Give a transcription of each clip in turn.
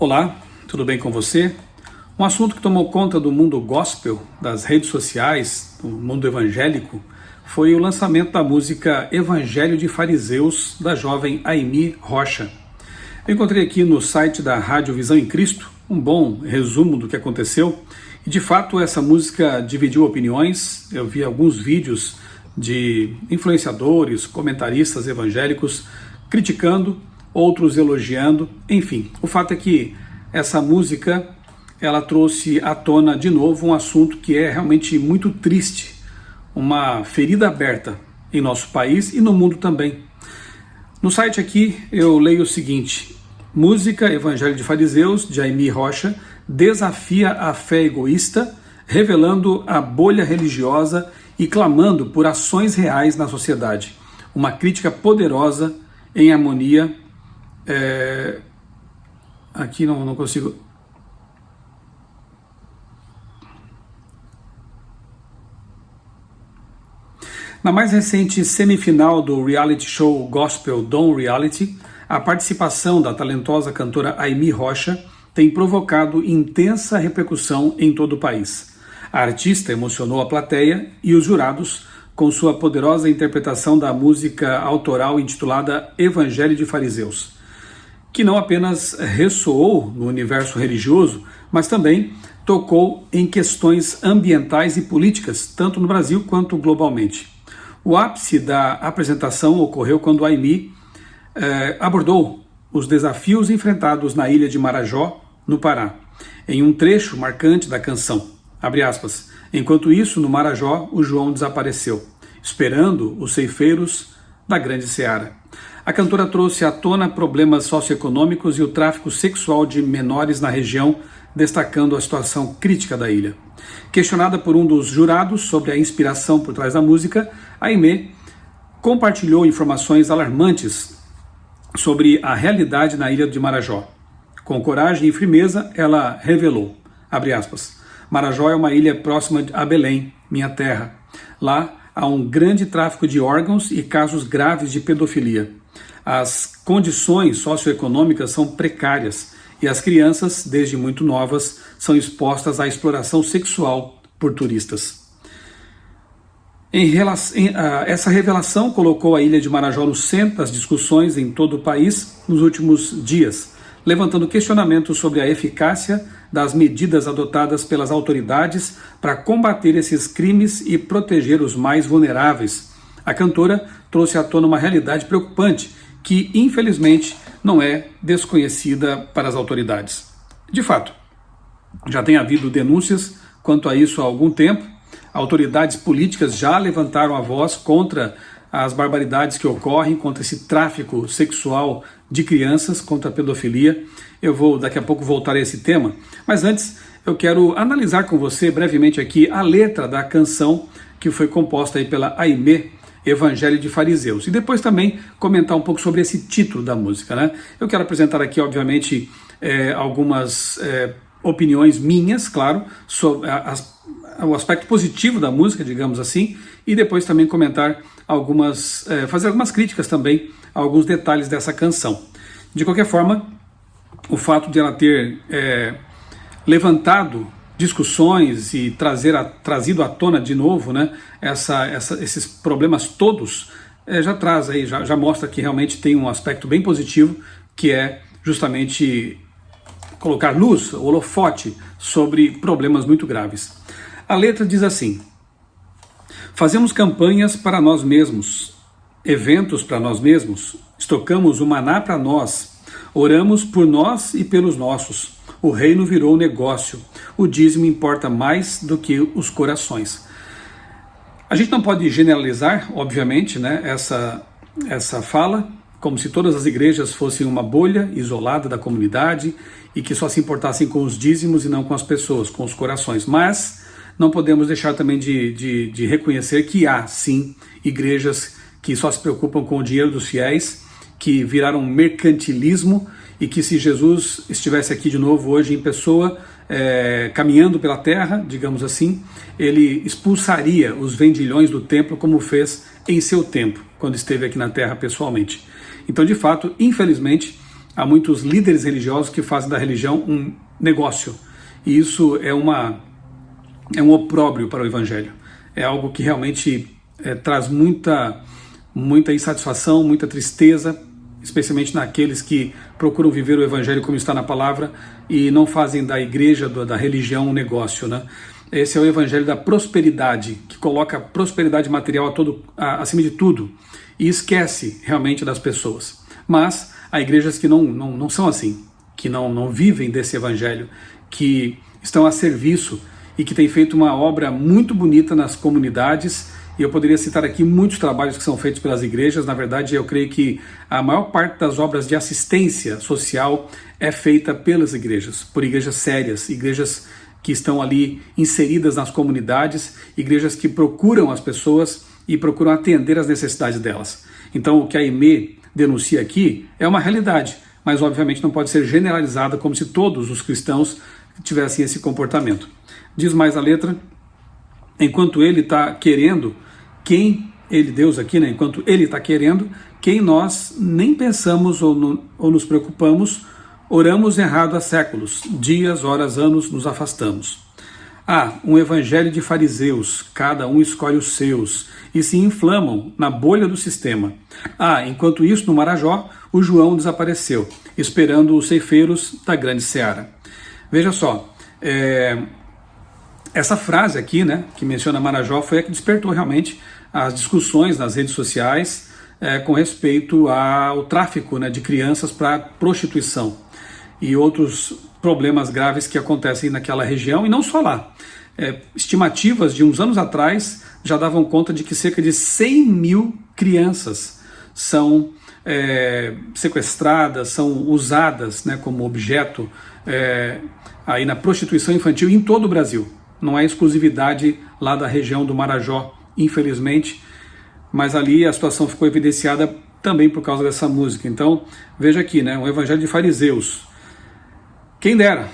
Olá, tudo bem com você? Um assunto que tomou conta do mundo gospel, das redes sociais, do mundo evangélico, foi o lançamento da música Evangelho de Fariseus, da jovem Aimee Rocha. Eu encontrei aqui no site da Rádio Visão em Cristo um bom resumo do que aconteceu, e de fato essa música dividiu opiniões. Eu vi alguns vídeos de influenciadores, comentaristas evangélicos criticando, outros elogiando, enfim. O fato é que essa música, ela trouxe à tona de novo um assunto que é realmente muito triste, uma ferida aberta em nosso país e no mundo também. No site aqui eu leio o seguinte: música Evangelho de Fariseus, de Aimee Rocha, desafia a fé egoísta, revelando a bolha religiosa e clamando por ações reais na sociedade. Uma crítica poderosa em harmonia. Aqui não consigo. Na mais recente semifinal do reality show Gospel Dawn Reality, a participação da talentosa cantora Aimee Rocha tem provocado intensa repercussão em todo o país. A artista emocionou a plateia e os jurados com sua poderosa interpretação da música autoral intitulada Evangelho de Fariseus, que não apenas ressoou no universo religioso, mas também tocou em questões ambientais e políticas, tanto no Brasil quanto globalmente. O ápice da apresentação ocorreu quando Aimee abordou os desafios enfrentados na ilha de Marajó, no Pará, em um trecho marcante da canção. Abre aspas. Enquanto isso, no Marajó, o João desapareceu, esperando os ceifeiros da grande seara. A cantora trouxe à tona problemas socioeconômicos e o tráfico sexual de menores na região, destacando a situação crítica da ilha. Questionada por um dos jurados sobre a inspiração por trás da música, Aimee compartilhou informações alarmantes sobre a realidade na ilha de Marajó. Com coragem e firmeza, ela revelou, abre aspas, Marajó é uma ilha próxima a Belém, minha terra. Lá há um grande tráfico de órgãos e casos graves de pedofilia. As condições socioeconômicas são precárias e as crianças, desde muito novas, são expostas à exploração sexual por turistas. Essa revelação colocou a ilha de Marajó no centro das discussões em todo o país nos últimos dias, levantando questionamentos sobre a eficácia das medidas adotadas pelas autoridades para combater esses crimes e proteger os mais vulneráveis. A cantora trouxe à tona uma realidade preocupante que, infelizmente, não é desconhecida para as autoridades. De fato, já tem havido denúncias quanto a isso há algum tempo. Autoridades políticas já levantaram a voz contra as barbaridades que ocorrem, contra esse tráfico sexual de crianças, contra a pedofilia. Eu vou daqui a pouco voltar a esse tema, mas antes eu quero analisar com você brevemente aqui a letra da canção que foi composta aí pela Aimee, Evangelho de Fariseus, e depois também comentar um pouco sobre esse título da música, né? Eu quero apresentar aqui, obviamente, algumas opiniões minhas, claro, sobre o aspecto positivo da música, digamos assim, e depois também comentar fazer algumas críticas também a alguns detalhes dessa canção. De qualquer forma, o fato de ela ter levantado discussões e trazido à tona de novo, né, esses problemas todos, já traz aí, já mostra que realmente tem um aspecto bem positivo, que é justamente colocar luz, holofote, sobre problemas muito graves. A letra diz assim: fazemos campanhas para nós mesmos, eventos para nós mesmos, estocamos o maná para nós, oramos por nós e pelos nossos. O reino virou negócio, o dízimo importa mais do que os corações. A gente não pode generalizar, obviamente, né, essa fala, como se todas as igrejas fossem uma bolha isolada da comunidade e que só se importassem com os dízimos e não com as pessoas, com os corações. Mas não podemos deixar também de reconhecer que há, sim, igrejas que só se preocupam com o dinheiro dos fiéis, que viraram mercantilismo, e que se Jesus estivesse aqui de novo hoje em pessoa, caminhando pela terra, digamos assim, ele expulsaria os vendilhões do templo como fez em seu tempo, quando esteve aqui na terra pessoalmente. Então, de fato, infelizmente, há muitos líderes religiosos que fazem da religião um negócio. E isso é um opróbrio para o Evangelho. É algo que realmente traz muita insatisfação, muita tristeza, especialmente naqueles que procuram viver o Evangelho como está na palavra e não fazem da igreja, da religião, um negócio, né? Esse é o Evangelho da prosperidade, que coloca a prosperidade material acima de tudo e esquece realmente das pessoas. Mas há igrejas que não são assim, que não vivem desse Evangelho, que estão a serviço e que têm feito uma obra muito bonita nas comunidades. E eu poderia citar aqui muitos trabalhos que são feitos pelas igrejas. Na verdade, eu creio que a maior parte das obras de assistência social é feita pelas igrejas, por igrejas sérias, igrejas que estão ali inseridas nas comunidades, igrejas que procuram as pessoas e procuram atender às necessidades delas. Então, o que a AIME denuncia aqui é uma realidade, mas obviamente não pode ser generalizada como se todos os cristãos tivessem esse comportamento. Diz mais a letra: enquanto ele está querendo, Deus aqui, né? Enquanto ele está querendo, quem nós nem pensamos ou nos preocupamos, oramos errado há séculos, dias, horas, anos, nos afastamos. Um evangelho de fariseus, cada um escolhe os seus, e se inflamam na bolha do sistema. Enquanto isso, no Marajó, o João desapareceu, esperando os ceifeiros da grande seara. Veja só, essa frase aqui, né, que menciona Marajó, foi a que despertou realmente as discussões nas redes sociais com respeito ao tráfico, né, de crianças para prostituição e outros problemas graves que acontecem naquela região, e não só lá. Estimativas de uns anos atrás já davam conta de que cerca de 100 mil crianças são sequestradas, são usadas, né, como objeto aí na prostituição infantil em todo o Brasil. Não é exclusividade lá da região do Marajó, infelizmente, mas ali a situação ficou evidenciada também por causa dessa música. Então, veja aqui, né, um evangelho de fariseus. Quem dera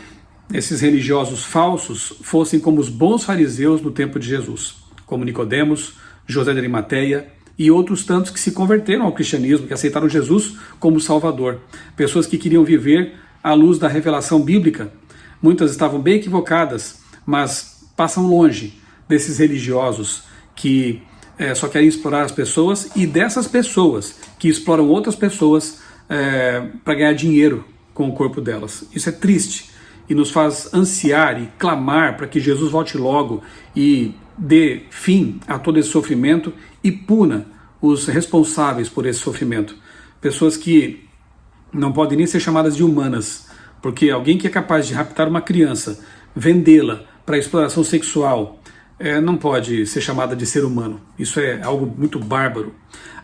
esses religiosos falsos fossem como os bons fariseus no tempo de Jesus, como Nicodemos, José de Arimateia e outros tantos que se converteram ao cristianismo, que aceitaram Jesus como Salvador. Pessoas que queriam viver à luz da revelação bíblica. Muitas estavam bem equivocadas, mas passam longe desses religiosos que só querem explorar as pessoas, e dessas pessoas que exploram outras pessoas para ganhar dinheiro com o corpo delas. Isso é triste e nos faz ansiar e clamar para que Jesus volte logo e dê fim a todo esse sofrimento e puna os responsáveis por esse sofrimento. Pessoas que não podem nem ser chamadas de humanas, porque alguém que é capaz de raptar uma criança, vendê-la para exploração sexual, não pode ser chamada de ser humano. Isso é algo muito bárbaro.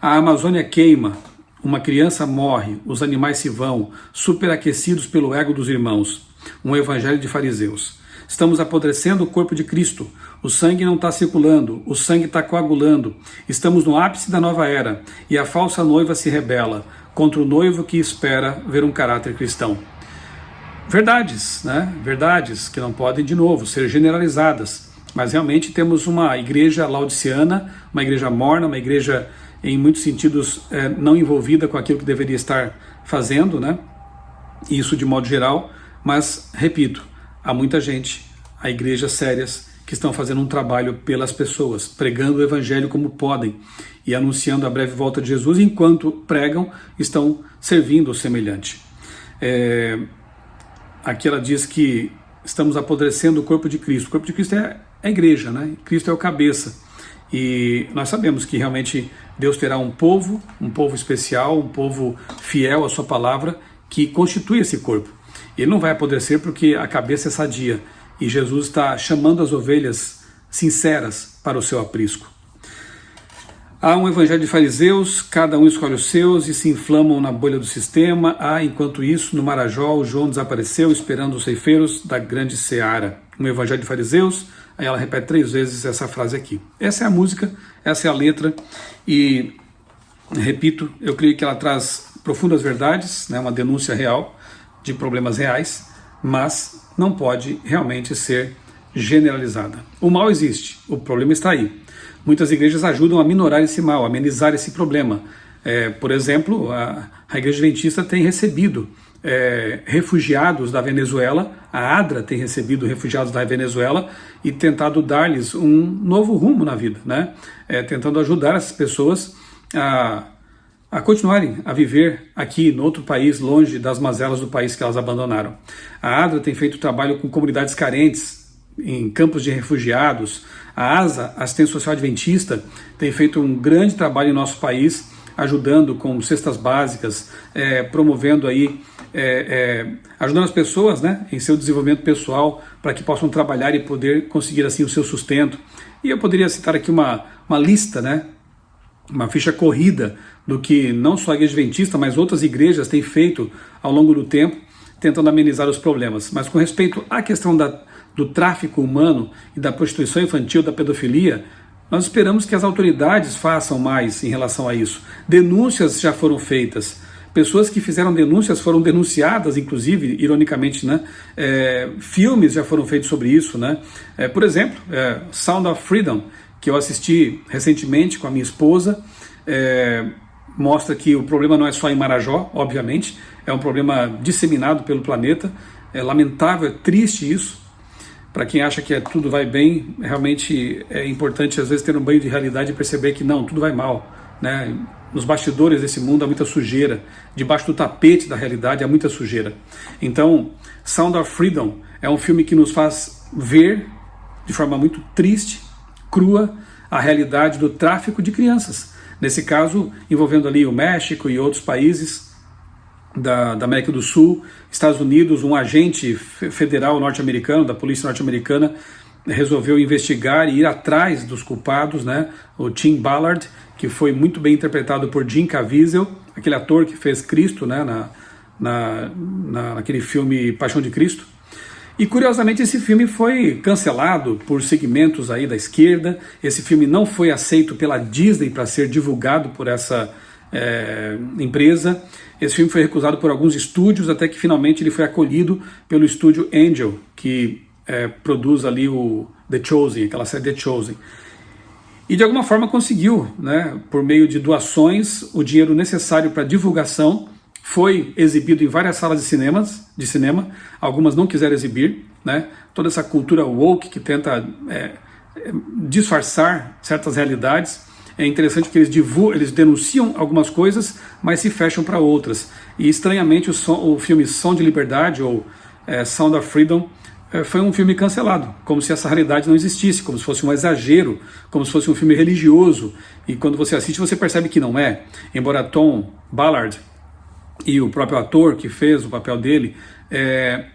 A Amazônia queima, uma criança morre, os animais se vão, superaquecidos pelo ego dos irmãos. Um evangelho de fariseus. Estamos apodrecendo o corpo de Cristo. O sangue não está circulando, o sangue está coagulando. Estamos no ápice da nova era e a falsa noiva se rebela contra o noivo que espera ver um caráter cristão. Verdades, né? Verdades que não podem, de novo, ser generalizadas. Mas realmente temos uma igreja laodiceana, uma igreja morna, uma igreja, em muitos sentidos, não envolvida com aquilo que deveria estar fazendo, né? Isso de modo geral. Mas, repito, há muita gente, há igrejas sérias que estão fazendo um trabalho pelas pessoas, pregando o evangelho como podem e anunciando a breve volta de Jesus, enquanto pregam, estão servindo o semelhante. Aqui ela diz que estamos apodrecendo o corpo de Cristo. O corpo de Cristo é a igreja, né? Cristo é o cabeça. E nós sabemos que realmente Deus terá um povo especial, um povo fiel à sua palavra, que constitui esse corpo. Ele não vai apodrecer porque a cabeça é sadia e Jesus está chamando as ovelhas sinceras para o seu aprisco. Há um evangelho de fariseus, cada um escolhe os seus e se inflamam na bolha do sistema. Enquanto isso, no Marajó, o João desapareceu esperando os ceifeiros da grande seara. Um evangelho de fariseus, aí ela repete 3 vezes essa frase aqui. Essa é a música, essa é a letra e, repito, eu creio que ela traz profundas verdades, né, uma denúncia real de problemas reais, mas não pode realmente ser generalizada. O mal existe, o problema está aí. Muitas igrejas ajudam a minorar esse mal, a amenizar esse problema. Por exemplo, a Igreja Adventista tem recebido refugiados da Venezuela. A ADRA tem recebido refugiados da Venezuela e tentado dar-lhes um novo rumo na vida, né? Tentando ajudar essas pessoas a continuarem a viver aqui no outro país, longe das mazelas do país que elas abandonaram. A ADRA tem feito trabalho com comunidades carentes em campos de refugiados. A ASA, Assistência Social Adventista, tem feito um grande trabalho em nosso país, ajudando com cestas básicas, promovendo aí, ajudando as pessoas, né, em seu desenvolvimento pessoal, para que possam trabalhar e poder conseguir assim o seu sustento. E eu poderia citar aqui uma lista, né, uma ficha corrida do que não só a Igreja Adventista, mas outras igrejas têm feito ao longo do tempo, tentando amenizar os problemas. Mas com respeito à questão do tráfico humano e da prostituição infantil, da pedofilia, nós esperamos que as autoridades façam mais em relação a isso. Denúncias já foram feitas. Pessoas que fizeram denúncias foram denunciadas, inclusive, ironicamente, né? Filmes já foram feitos sobre isso, né? Por exemplo, Sound of Freedom, que eu assisti recentemente com a minha esposa, mostra que o problema não é só em Marajó, obviamente, é um problema disseminado pelo planeta. É lamentável, é triste isso. Para quem acha que tudo vai bem, realmente é importante às vezes ter um banho de realidade e perceber que não, tudo vai mal, né? Nos bastidores desse mundo há muita sujeira, debaixo do tapete da realidade há muita sujeira. Então, Sound of Freedom é um filme que nos faz ver de forma muito triste, crua, a realidade do tráfico de crianças. Nesse caso, envolvendo ali o México e outros países da América do Sul, Estados Unidos, um agente federal norte-americano, da polícia norte-americana, resolveu investigar e ir atrás dos culpados, né? O Tim Ballard, que foi muito bem interpretado por Jim Caviezel, aquele ator que fez Cristo, né? Naquele filme Paixão de Cristo. E curiosamente esse filme foi cancelado por segmentos aí da esquerda. Esse filme não foi aceito pela Disney para ser divulgado por essa empresa. Esse filme foi recusado por alguns estúdios, até que finalmente ele foi acolhido pelo estúdio Angel, que produz ali o The Chosen, aquela série The Chosen. E de alguma forma conseguiu, né, por meio de doações, o dinheiro necessário para divulgação. Foi exibido em várias salas de cinema, algumas não quiseram exibir, né? Toda essa cultura woke que tenta disfarçar certas realidades. É interessante que eles denunciam algumas coisas, mas se fecham para outras. E estranhamente o filme Som de Liberdade, ou Sound of Freedom, foi um filme cancelado, como se essa realidade não existisse, como se fosse um exagero, como se fosse um filme religioso. E quando você assiste, você percebe que não é. Embora Tom Ballard e o próprio ator que fez o papel dele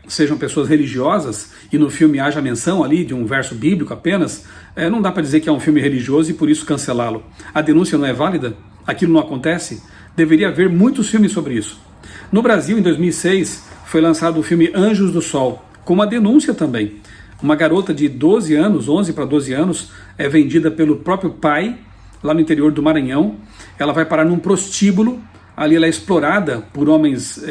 sejam pessoas religiosas, e no filme haja menção ali de um verso bíblico apenas, não dá para dizer que é um filme religioso e por isso cancelá-lo. A denúncia não é válida? Aquilo não acontece? Deveria haver muitos filmes sobre isso. No Brasil, em 2006, foi lançado o filme Anjos do Sol, com uma denúncia também. Uma garota de 12 anos, 11 para 12 anos, é vendida pelo próprio pai, lá no interior do Maranhão. Ela vai parar num prostíbulo. Ali ela é explorada por homens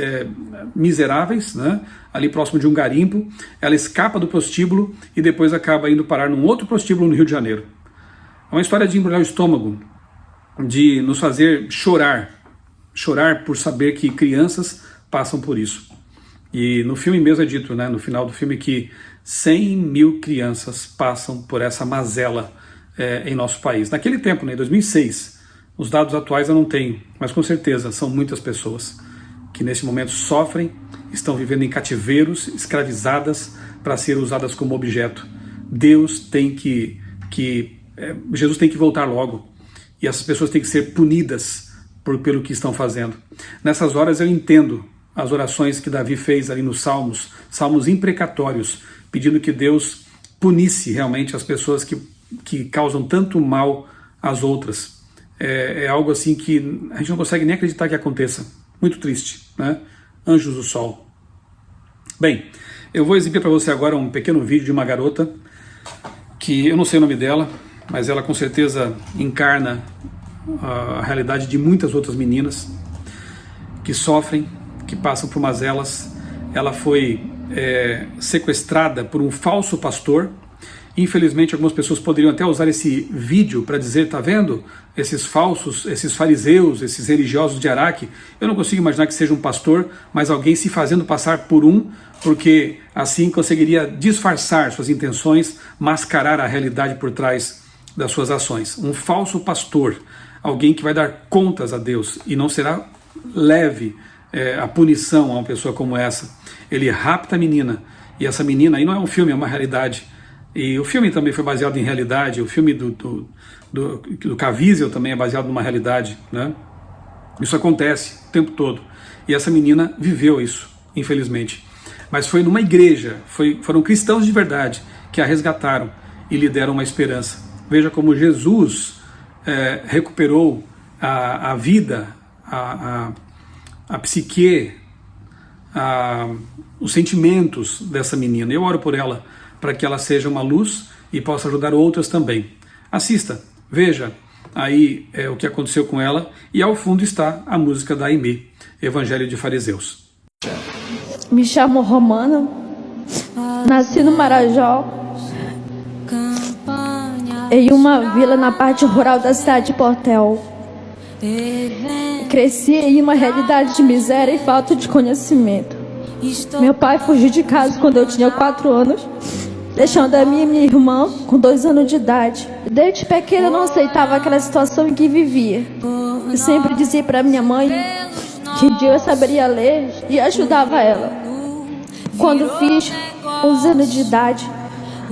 miseráveis, né? Ali próximo de um garimpo. Ela escapa do prostíbulo e depois acaba indo parar num outro prostíbulo no Rio de Janeiro. É uma história de embrulhar o estômago, de nos fazer chorar por saber que crianças passam por isso. E no filme mesmo é dito, né, no final do filme, que 100 mil crianças passam por essa mazela em nosso país. Naquele tempo, né, em 2006, os dados atuais eu não tenho, mas com certeza são muitas pessoas que nesse momento sofrem, estão vivendo em cativeiros, escravizadas para serem usadas como objeto. Jesus tem que voltar logo, e essas pessoas têm que ser punidas pelo que estão fazendo. Nessas horas eu entendo as orações que Davi fez ali nos salmos imprecatórios, pedindo que Deus punisse realmente as pessoas que causam tanto mal às outras. É algo assim que a gente não consegue nem acreditar que aconteça. Muito triste, né? Anjos do Sol. Bem, eu vou exibir para você agora um pequeno vídeo de uma garota que eu não sei o nome dela, mas ela com certeza encarna a realidade de muitas outras meninas que sofrem, que passam por mazelas. Ela foi sequestrada por um falso pastor Infelizmente, algumas pessoas poderiam até usar esse vídeo para dizer, tá vendo? Esses falsos, esses fariseus, esses religiosos de Araque, eu não consigo imaginar que seja um pastor, mas alguém se fazendo passar por um, porque assim conseguiria disfarçar suas intenções, mascarar a realidade por trás das suas ações. Um falso pastor, alguém que vai dar contas a Deus, e não será leve a punição a uma pessoa como essa. Ele rapta a menina, e essa menina aí não é um filme, é uma realidade. E o filme também foi baseado em realidade, o filme do Caviezel também é baseado numa realidade, né? Isso acontece o tempo todo. E essa menina viveu isso, infelizmente. Mas foi numa igreja, foram cristãos de verdade que a resgataram e lhe deram uma esperança. Veja como Jesus recuperou a vida, a psique, os sentimentos dessa menina. Eu oro por ela, para que ela seja uma luz e possa ajudar outras também. Assista, veja aí o que aconteceu com ela, e ao fundo está a música da Aimee, Evangelho de Fariseus. Me chamo Romana, nasci no Marajó, em uma vila na parte rural da cidade de Portel. Cresci em uma realidade de miséria e falta de conhecimento. Meu pai fugiu de casa quando eu tinha 4 anos, deixando a mim e minha irmã com 2 anos de idade. Desde pequena eu não aceitava aquela situação em que vivia. Eu sempre dizia para minha mãe que um dia eu saberia ler e ajudava ela. Quando fiz 11 anos de idade,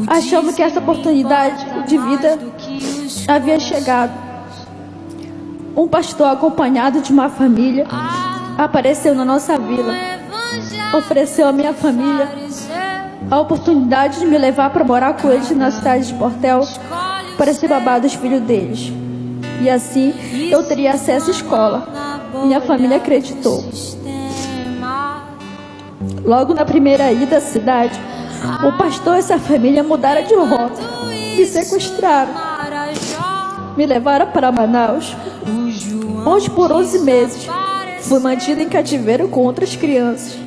achando que essa oportunidade de vida havia chegado, um pastor acompanhado de uma família apareceu na nossa vila. Ofereceu à minha família a oportunidade de me levar para morar com eles na cidade de Portel, para ser babá dos filhos deles. E assim eu teria acesso à escola. Minha família acreditou. Logo na primeira ida à cidade, o pastor e essa família mudaram de rota, me sequestraram, me levaram para Manaus, onde por 11 meses fui mantida em cativeiro com outras crianças.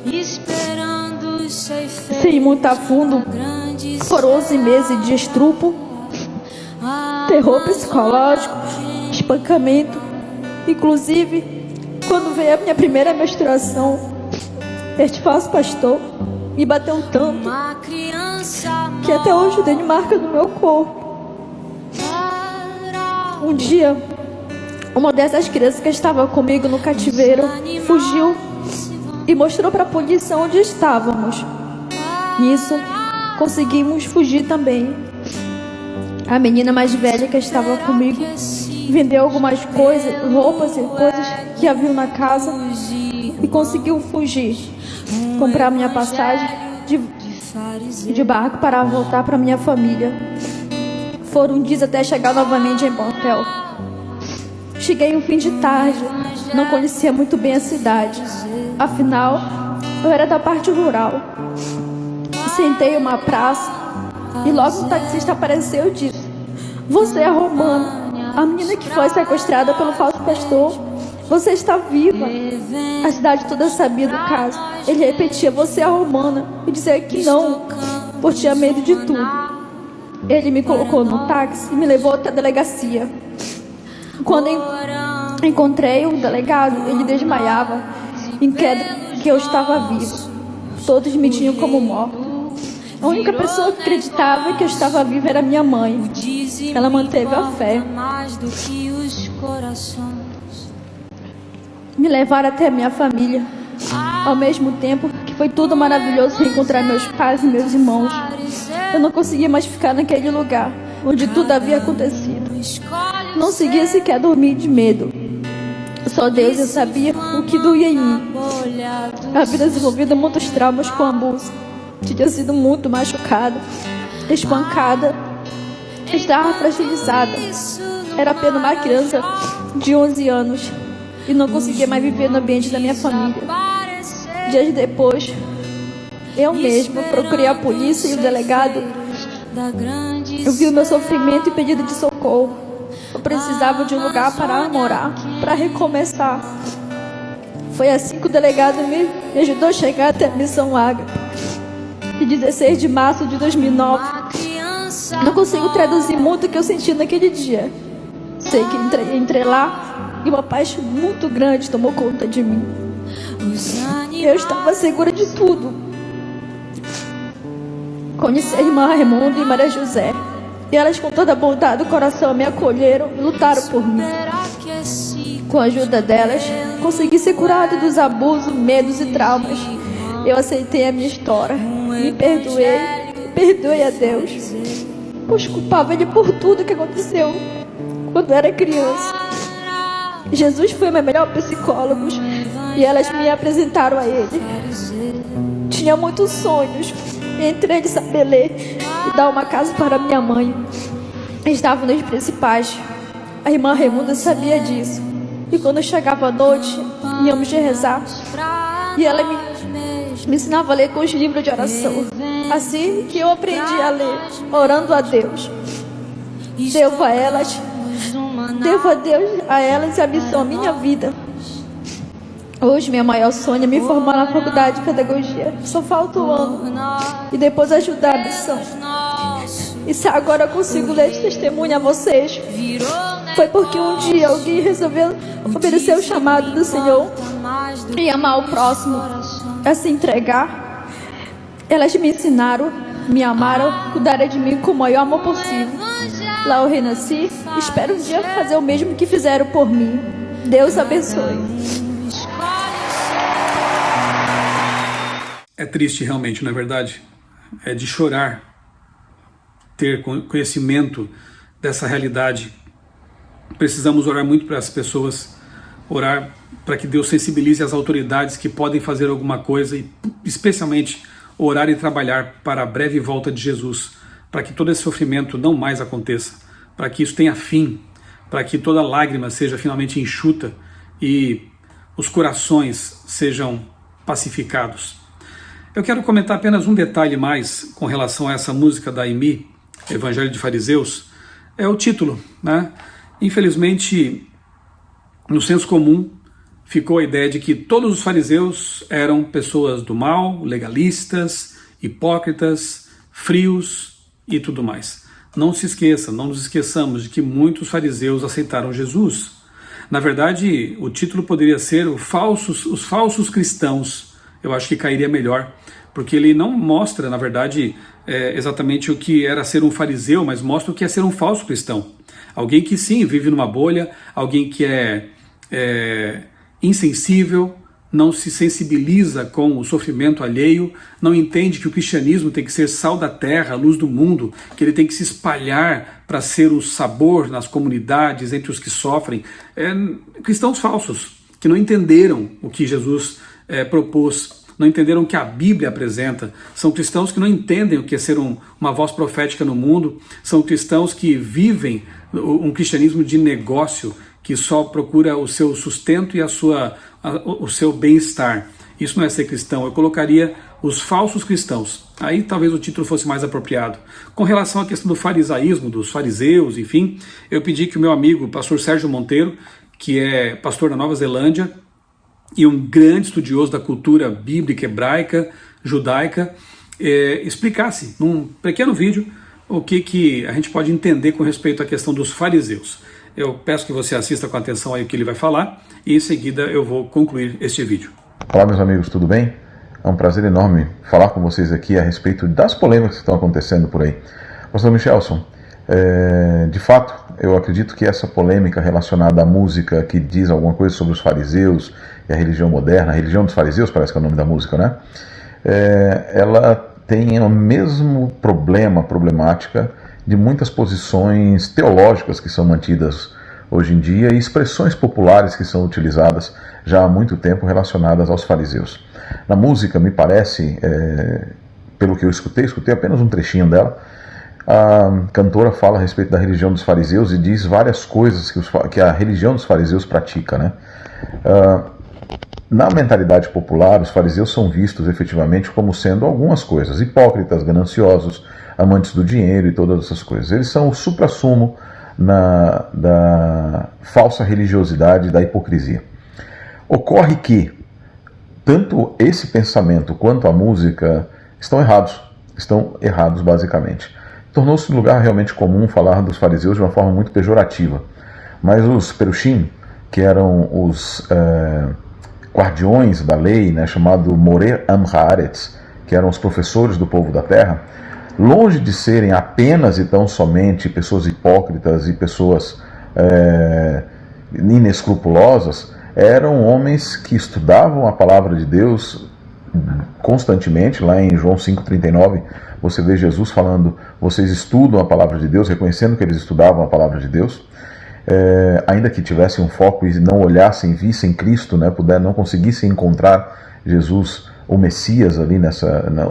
Sem ir muito a fundo, foram 11 meses de estupro, terror psicológico, espancamento. Inclusive, quando veio a minha primeira menstruação, este falso pastor me bateu tanto que até hoje eu tenho marca no meu corpo. Um dia, uma dessas crianças que estava comigo no cativeiro fugiu e mostrou para a polícia onde estávamos. Nisso, conseguimos fugir também. A menina mais velha que estava comigo vendeu algumas coisas, roupas e coisas que haviam na casa e conseguiu fugir. Comprar minha passagem de barco para voltar para minha família. Foram dias até chegar novamente em Portel. Cheguei um fim de tarde, não conhecia muito bem a cidade. Afinal, eu era da parte rural. Sentei em uma praça e logo um taxista apareceu e disse: "Você é a Romana, a menina que foi sequestrada pelo falso pastor. Você está viva." A cidade toda sabia do caso. Ele repetia: "Você é a Romana." E dizia que não, por tinha medo de tudo. Ele me colocou no táxi e me levou até a delegacia. Quando encontrei o delegado, ele desmaiava, incrédulo que eu estava viva. Todos me tinham como morta. A única pessoa que acreditava que eu estava viva era minha mãe. Ela manteve a fé. Me levaram até a minha família. Ao mesmo tempo que foi tudo maravilhoso reencontrar meus pais e meus irmãos, eu não conseguia mais ficar naquele lugar onde tudo havia acontecido. Não conseguia sequer dormir de medo. Só Deus eu sabia o que doía em mim. Havia desenvolvido muitos traumas com abuso. Tinha sido muito machucada, espancada, estava fragilizada. Era apenas uma criança de 11 anos e não conseguia mais viver no ambiente da minha família. Dias depois, eu mesma procurei a polícia e o delegado. Eu vi o meu sofrimento e pedido de socorro. Eu precisava de um lugar para morar, para recomeçar. Foi assim que o delegado me ajudou a chegar até a Missão Ágape. Em 16 de março de 2009, Não consigo traduzir muito o que eu senti naquele dia. Sei que entrei lá e uma paz muito grande tomou conta de mim. Eu estava segura de tudo. Conheci a irmã Raimunda e Maria José. E elas, com toda a bondade do coração, me acolheram e lutaram por mim. Com a ajuda delas, consegui ser curado dos abusos, medos e traumas. Eu aceitei a minha história. Me perdoei a Deus, pois culpava Ele por tudo que aconteceu quando era criança. Jesus foi meu melhor psicólogo e elas me apresentaram a Ele. Tinha muitos sonhos, entre eles saber ler e dar uma casa para minha mãe. Estavam nos principais. A irmã Raimunda sabia disso. E quando chegava a noite, íamos de rezar. E ela me ensinava a ler com os livros de oração. Assim que eu aprendi a ler, orando a Deus. Devo a elas a missão, a minha vida. Hoje, minha maior sonho é me formar na faculdade de pedagogia. Só falta um ano. E depois ajudar a missão. E se agora eu consigo ler de testemunho a vocês, foi porque um dia alguém resolveu obedecer o chamado do Senhor e amar o próximo, a se entregar. Elas me ensinaram, me amaram, cuidaram de mim com o maior amor possível. Lá eu renasci, espero um dia fazer o mesmo que fizeram por mim. Deus abençoe. É triste realmente, não é verdade? É de chorar ter conhecimento dessa realidade. Precisamos orar muito para as pessoas, orar para que Deus sensibilize as autoridades que podem fazer alguma coisa e especialmente orar e trabalhar para a breve volta de Jesus, para que todo esse sofrimento não mais aconteça, para que isso tenha fim, para que toda lágrima seja finalmente enxuta e os corações sejam pacificados. Eu quero comentar apenas um detalhe mais com relação a essa música da Aimee, Evangelho de Fariseus, é o título, né? Infelizmente, no senso comum, ficou a ideia de que todos os fariseus eram pessoas do mal, legalistas, hipócritas, frios e tudo mais. Não se esqueça, não nos esqueçamos de que muitos fariseus aceitaram Jesus. Na verdade, o título poderia ser os falsos cristãos. Eu acho que cairia melhor, porque ele não mostra, na verdade, exatamente o que era ser um fariseu, mas mostra o que é ser um falso cristão. Alguém que sim, vive numa bolha, alguém que é insensível, não se sensibiliza com o sofrimento alheio, não entende que o cristianismo tem que ser sal da terra, luz do mundo, que ele tem que se espalhar para ser o sabor nas comunidades, entre os que sofrem. Cristãos falsos, que não entenderam o que Jesus propôs, não entenderam o que a Bíblia apresenta. São cristãos que não entendem o que é ser uma voz profética no mundo, são cristãos que vivem um cristianismo de negócio, que só procura o seu sustento e o seu bem-estar. Isso não é ser cristão. Eu colocaria os falsos cristãos. Aí talvez o título fosse mais apropriado. Com relação à questão do farisaísmo, dos fariseus, enfim, eu pedi que o meu amigo, pastor Sérgio Monteiro, que é pastor da Nova Zelândia e um grande estudioso da cultura bíblica, hebraica, judaica, explicasse num pequeno vídeo o que a gente pode entender com respeito à questão dos fariseus. Eu peço que você assista com atenção aí o que ele vai falar e em seguida eu vou concluir este vídeo. Olá meus amigos, tudo bem? É um prazer enorme falar com vocês aqui a respeito das polêmicas que estão acontecendo por aí. Pastor Michelson, de fato, eu acredito que essa polêmica relacionada à música que diz alguma coisa sobre os fariseus e a religião moderna, a religião dos fariseus parece que é o nome da música, né? Ela tem o mesmo problemática de muitas posições teológicas que são mantidas hoje em dia e expressões populares que são utilizadas já há muito tempo relacionadas aos fariseus. Na música, me parece, pelo que eu escutei apenas um trechinho dela, a cantora fala a respeito da religião dos fariseus e diz várias coisas que a religião dos fariseus pratica, né? Na mentalidade popular, os fariseus são vistos efetivamente como sendo algumas coisas: hipócritas, gananciosos, amantes do dinheiro e todas essas coisas. Eles são o suprassumo da falsa religiosidade, da hipocrisia. Ocorre que tanto esse pensamento quanto a música estão errados basicamente. tornou-se um lugar realmente comum falar dos fariseus de uma forma muito pejorativa. Mas os perushim, que eram os guardiões da lei, né, chamado Moreh Am Haaretz, que eram os professores do povo da terra, longe de serem apenas e tão somente pessoas hipócritas e pessoas inescrupulosas, eram homens que estudavam a palavra de Deus constantemente. Lá em João 5,39, você vê Jesus falando: vocês estudam a palavra de Deus, reconhecendo que eles estudavam a palavra de Deus, ainda que tivessem um foco e não olhassem, vissem Cristo, né, não conseguissem encontrar Jesus, o Messias, ali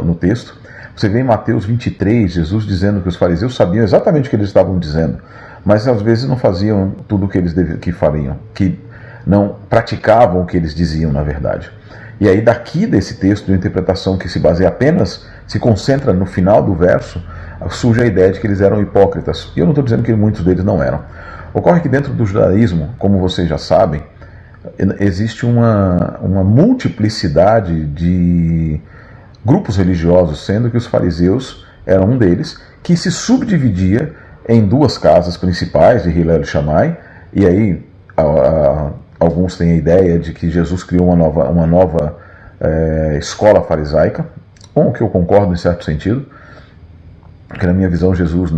no texto. Você vê em Mateus 23, Jesus dizendo que os fariseus sabiam exatamente o que eles estavam dizendo, mas às vezes não faziam tudo o que eles fariam, que não praticavam o que eles diziam, na verdade. E aí, daqui desse texto, de interpretação que se baseia apenas, se concentra no final do verso, surge a ideia de que eles eram hipócritas. E eu não estou dizendo que muitos deles não eram. Ocorre que dentro do judaísmo, como vocês já sabem, existe uma multiplicidade de grupos religiosos, sendo que os fariseus eram um deles, que se subdividia em duas casas principais, de Hillel e Shammai, e aí alguns têm a ideia de que Jesus criou uma nova escola farisaica, com o que eu concordo em certo sentido, que na minha visão Jesus,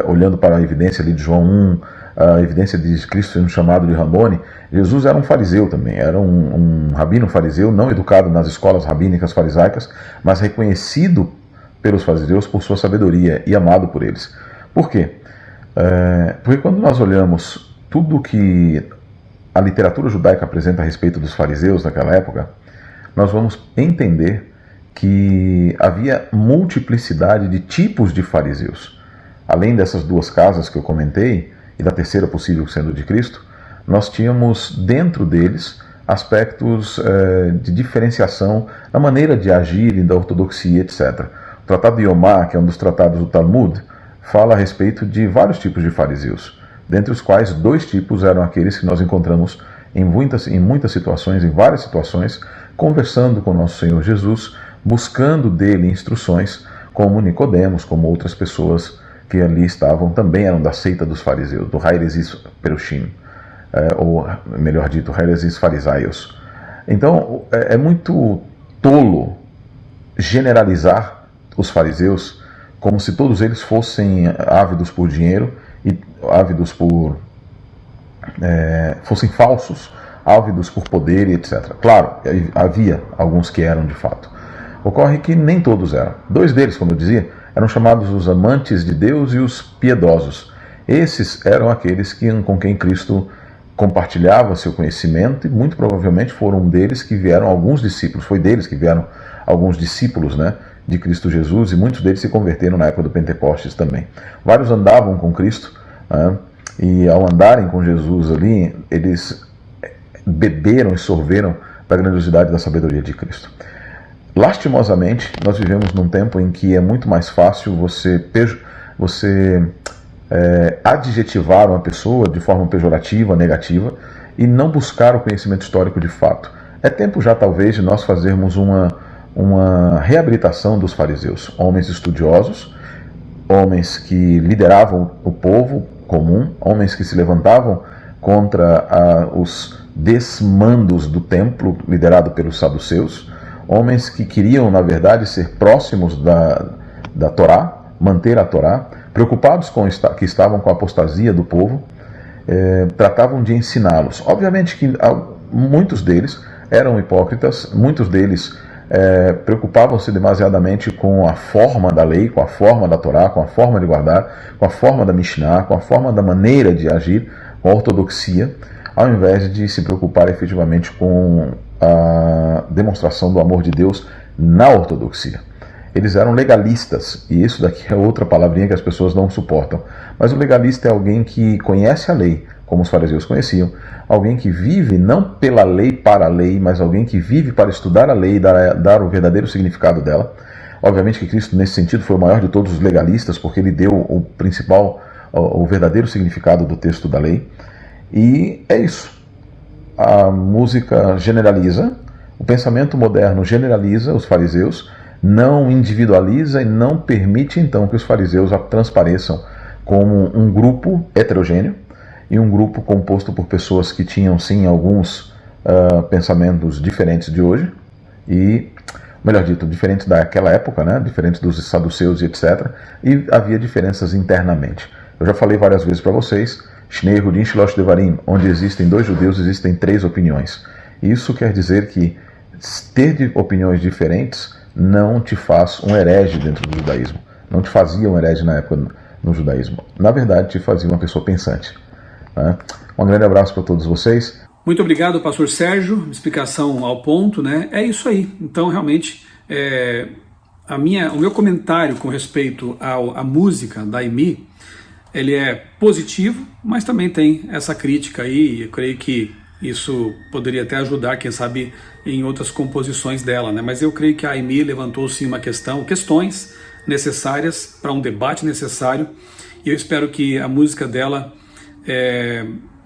olhando para a evidência ali de João 1, a evidência de Cristo sendo chamado de Rabone, Jesus era um fariseu também, era um rabino fariseu, não educado nas escolas rabínicas farisaicas, mas reconhecido pelos fariseus por sua sabedoria e amado por eles. Por quê? Porque quando nós olhamos tudo que a literatura judaica apresenta a respeito dos fariseus naquela época, nós vamos entender que havia multiplicidade de tipos de fariseus. Além dessas duas casas que eu comentei, e da terceira possível sendo de Cristo, nós tínhamos dentro deles aspectos de diferenciação na maneira de agir e da ortodoxia, etc. O Tratado de Yomá, que é um dos tratados do Talmud, fala a respeito de vários tipos de fariseus, dentre os quais 2 tipos eram aqueles que nós encontramos em muitas situações, em várias situações, conversando com nosso Senhor Jesus, buscando dele instruções, como Nicodemos, como outras pessoas que ali estavam, também eram da seita dos fariseus, do Hairesis Perushim, ou melhor dito, Hairesis Farisaios. Então, é muito tolo generalizar os fariseus como se todos eles fossem ávidos por dinheiro e ávidos fossem falsos, ávidos por poder e etc. Claro, havia alguns que eram de fato. Ocorre que nem todos eram. 2 deles, como eu dizia, eram chamados os amantes de Deus e os piedosos. Esses eram aqueles com quem Cristo compartilhava seu conhecimento, e muito provavelmente foram deles que vieram alguns discípulos. Foi deles que vieram alguns discípulos, né, de Cristo Jesus, e muitos deles se converteram na época do Pentecostes também. Vários andavam com Cristo, né, e ao andarem com Jesus ali, eles beberam e sorveram da grandiosidade da sabedoria de Cristo. Lastimosamente, nós vivemos num tempo em que é muito mais fácil você adjetivar uma pessoa de forma pejorativa, negativa, e não buscar o conhecimento histórico de fato. É tempo já, talvez, de nós fazermos uma reabilitação dos fariseus, homens estudiosos, homens que lideravam o povo comum, homens que se levantavam contra os desmandos do templo, liderado pelos saduceus, homens que queriam, na verdade, ser próximos da Torá, manter a Torá, preocupados que estavam com a apostasia do povo, tratavam de ensiná-los. Obviamente que muitos deles eram hipócritas, muitos deles preocupavam-se demasiadamente com a forma da lei, com a forma da Torá, com a forma de guardar, com a forma da Mishnah, com a forma da maneira de agir, com a ortodoxia, ao invés de se preocupar efetivamente com a demonstração do amor de Deus na ortodoxia. Eles eram legalistas, e isso daqui é outra palavrinha que as pessoas não suportam. Mas o legalista é alguém que conhece a lei, como os fariseus conheciam, alguém que vive não pela lei para a lei, mas alguém que vive para estudar a lei e dar o verdadeiro significado dela. Obviamente que Cristo, nesse sentido, foi o maior de todos os legalistas, porque ele deu o verdadeiro significado do texto da lei. E é isso. A música generaliza, o pensamento moderno generaliza os fariseus, não individualiza e não permite então que os fariseus transpareçam como um grupo heterogêneo e um grupo composto por pessoas que tinham sim alguns pensamentos diferentes de hoje e, melhor dito, diferentes daquela época, né? Diferentes dos saduceus e etc. E havia diferenças internamente. Eu já falei várias vezes para vocês, Shnei Yehudim Shlosh Devarim, onde existem 2 judeus, existem 3 opiniões. Isso quer dizer que ter opiniões diferentes não te faz um herege dentro do judaísmo. Não te fazia um herege na época no judaísmo. Na verdade, te fazia uma pessoa pensante. Né? Um grande abraço para todos vocês. Muito obrigado, pastor Sérgio. Explicação ao ponto, né? É isso aí. Então, realmente, o meu comentário com respeito à música da Aimee, ele é positivo, mas também tem essa crítica aí. Eu creio que isso poderia até ajudar, quem sabe, em outras composições dela, né? Mas eu creio que a Aimee levantou sim questões necessárias para um debate necessário, e eu espero que a música dela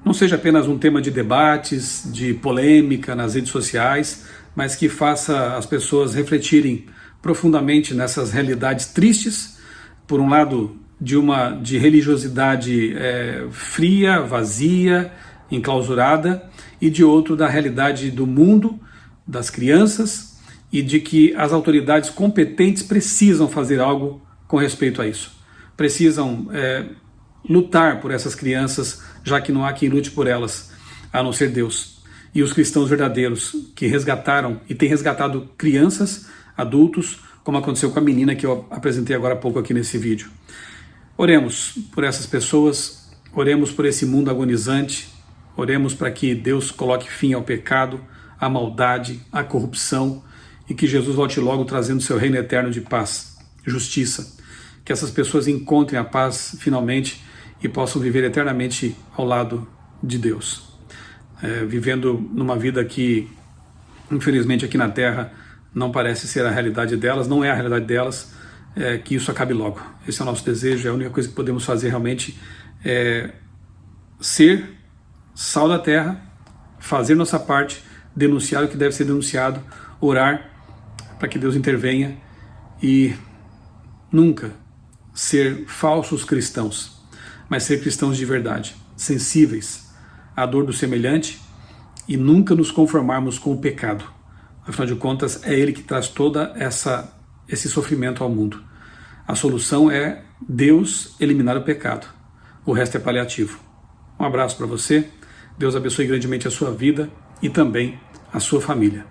não seja apenas um tema de debates, de polêmica nas redes sociais, mas que faça as pessoas refletirem profundamente nessas realidades tristes, por um lado de religiosidade fria, vazia, enclausurada, e de outro da realidade do mundo, das crianças, e de que as autoridades competentes precisam fazer algo com respeito a isso. Precisam lutar por essas crianças, já que não há quem lute por elas, a não ser Deus. E os cristãos verdadeiros que resgataram e têm resgatado crianças, adultos, como aconteceu com a menina que eu apresentei agora há pouco aqui nesse vídeo. Oremos por essas pessoas, oremos por esse mundo agonizante, oremos para que Deus coloque fim ao pecado, à maldade, à corrupção, e que Jesus volte logo trazendo seu reino eterno de paz, justiça. Que essas pessoas encontrem a paz finalmente e possam viver eternamente ao lado de Deus. Vivendo numa vida que, infelizmente, aqui na Terra não parece ser a realidade delas, não é a realidade delas, que isso acabe logo. Esse é o nosso desejo, é a única coisa que podemos fazer realmente é ser sal da terra, fazer nossa parte, denunciar o que deve ser denunciado, orar para que Deus intervenha e nunca ser falsos cristãos, mas ser cristãos de verdade, sensíveis à dor do semelhante e nunca nos conformarmos com o pecado. Afinal de contas, é ele que traz toda esse sofrimento ao mundo. A solução é Deus eliminar o pecado. O resto é paliativo. Um abraço para você. Deus abençoe grandemente a sua vida e também a sua família.